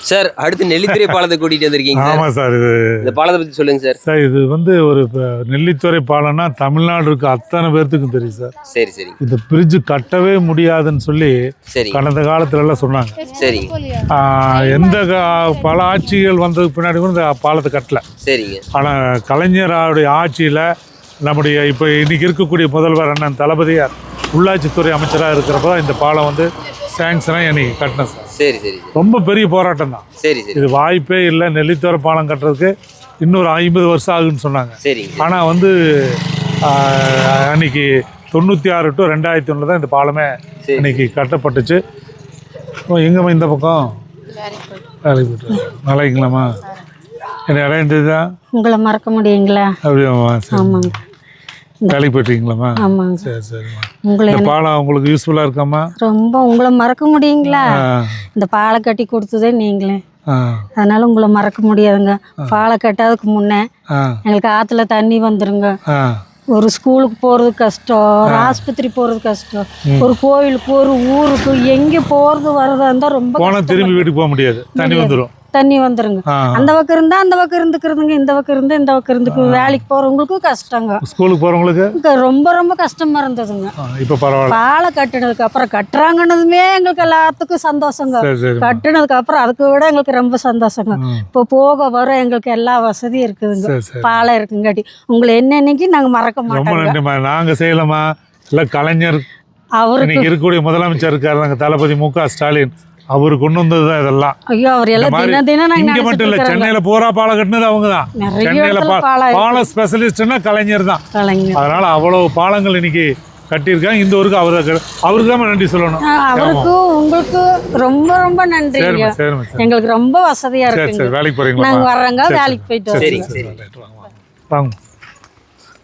Sir அடுத்து நெல்லித்துறை பாலத்தை கூட்டிட்டு வந்திருக்கீங்க சார். ஆமாம் சார். இந்த பாலத்தை பற்றி சொல்லுங்க சார். சார் இது வந்து ஒரு நெல்லித்துறை பாலம்னா தமிழ்நாடு இருக்க அத்தனை பேர்த்துக்கும் தெரியும் சார். சரி சரி. இந்த பிரிட்ஜ் கட்டவே முடியாதுன்னு சொல்லி சரி கடந்த காலத்துல எல்லாம் சொன்னாங்க. சரிங்க. எந்த பல ஆட்சிகள் வந்ததுக்கு பின்னாடி கூட இந்த பாலத்தை கட்டல. சரிங்க. ஆனால் கலைஞருடைய ஆட்சியில் நம்முடைய இப்போ இன்னைக்கு இருக்கக்கூடிய முதல்வர் அண்ணன் தளபதியார் உள்ளாட்சித்துறை அமைச்சராக இருக்கிறப்ப தான் இந்த பாலம் வந்து சேங்ஷனாக எனக்கு கட்டினேன் சார். சரி சரி. ரொம்ப பெரிய போராட்டம் தான். சரி சரி. இது வாய்ப்பே இல்லை. நெல்லித்துறை பாலம் கட்டுறதுக்கு இன்னொரு 50 வருஷம் ஆகுன்னு சொன்னாங்க. சரிங்க. ஆனால் வந்து அன்னைக்கு 96 to 2001 தான் இந்த பாலமே அன்னைக்கு கட்டப்பட்டுச்சு. எங்கம்மா இந்த பக்கம் வேலைக்கு போய்ட்டு நல்லாங்களா? என்ன இடம் இதுதான் உங்களை மறக்க முடியுங்களா? அப்படியாம்மா? சரி. ஆமாங்க. வேலைக்கு போயிட்டீங்களாம்மா? ஆமாங்க. சரி சரிம்மா. உங்களை இந்த பாலம் உங்களுக்கு யூஸ்ஃபுல்லாக இருக்காம்மா? ரொம்ப உங்களை மறக்க முடியுங்களா? இந்த பாலை கட்டி கொடுத்ததே நீங்களே, அதனால உங்களை மறக்க முடியாதுங்க. பாலை கட்டாததுக்கு முன்னே எங்களுக்கு ஆற்றுல தண்ணி வந்துருங்க. ஒரு ஸ்கூலுக்கு போகிறது கஷ்டம், ஒரு ஆஸ்பத்திரி போகிறது கஷ்டம், ஒரு கோயிலுக்கு ஒரு ஊருக்கு எங்கே போகிறது வர்றதா இருந்தால் ரொம்ப போனால் திரும்பி வீட்டுக்கு போக முடியாது, தண்ணி வந்துடும். தண்ணி வந்துருங்க. அந்த பக்கம் இருந்தா அந்த பக்கம் இருந்துக்கிறதுங்க, இந்த பக்கம் இருந்து இந்த பக்கம் இருந்துக்கு வேலைக்கு போறவங்களுக்கும் கஷ்டங்க, ஸ்கூலுக்கு போறவங்களுக்கு ரொம்ப ரொம்ப கஷ்டமா இருந்ததுங்க. இப்ப பரவாயில்ல. பாலை கட்டினதுக்கு அப்புறம் கட்டுறாங்கன்னதுமே எங்களுக்கு எல்லாத்துக்கும் சந்தோஷங்க. கட்டினதுக்கு அப்புறம் அதுக்கு விட எங்களுக்கு ரொம்ப சந்தோஷங்க. இப்போ போக வர எங்களுக்கு எல்லா வசதியும் இருக்குதுங்க. பாலம் இருக்குங்காட்டி உங்களை என்னன்னைக்கு நாங்க மறக்க மாட்டோம். ரொம்ப நன்றிமா. நாங்க செய்யலாமா? இல்ல கலைஞர் அவருக்கு இருக்கக்கூடிய முதலமைச்சர் இருக்காரு நாங்க தளபதி மு.க. ஸ்டாலின், அவரு கொண்டு வந்ததுதான் இதெல்லாம். ஐயோ, அவர் எல்லாம் இங்க மட்டும் இல்ல, சென்னையில போரா பாலம் கட்டினது அவங்க தான். சென்னையில பால ஸ்பெஷலிஸ்ட்னா கலைஞர் தான். அதனால அவ்வளவு பாலங்கள் இன்னைக்கு கட்டியிருக்காங்க. இந்த ஊருக்கு அவருக்கு தான் நன்றி சொல்லணும். அவருக்கும் உங்களுக்கு ரொம்ப ரொம்ப நன்றி. எங்களுக்கு ரொம்ப வசதியா இருக்கு. வேலைக்கு போறீங்களா? நாங்க வர்றோங்க, வேலைக்கு போயிட்டு வாங்க.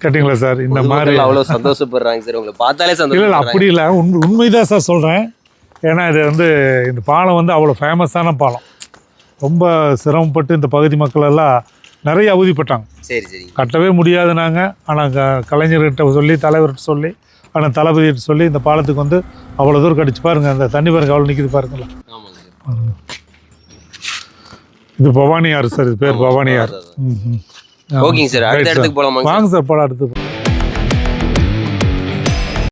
கட்டிங்களா சார்? இந்த மாதிரி அவ்வளவு சந்தோஷப்படுறாங்க சார். உங்களை பார்த்தாலே சந்தோஷம். இல்ல அப்படி இல்லை, உண்மைதான் சார் சொல்றேன். ஏன்னா இது வந்து இந்த பாலம் வந்து அவ்வளோ ஃபேமஸான பாலம். ரொம்ப சிரமப்பட்டு இந்த பகுதி மக்கள் எல்லாம் நிறைய அவதிப்பட்டாங்க. சரி சரி. கட்டவே முடியாது நாங்கள். ஆனால் கலைஞர்கிட்ட சொல்லி, தலைவர்கிட்ட சொல்லி, ஆனால் தளபதிகிட்ட சொல்லி இந்த பாலத்துக்கு வந்து அவ்வளோ தூரம் கடிச்சு பாருங்க. அந்த தண்ணி பாருங்க அவ்வளோ நிற்கிது பாருங்களா. இது பவானியார் சார், இது பேர் பவானியார். ஓகேங்க சார். அடுத்த இடத்துக்கு போகலாமா? வாங்க சார், போலாம் அடுத்து.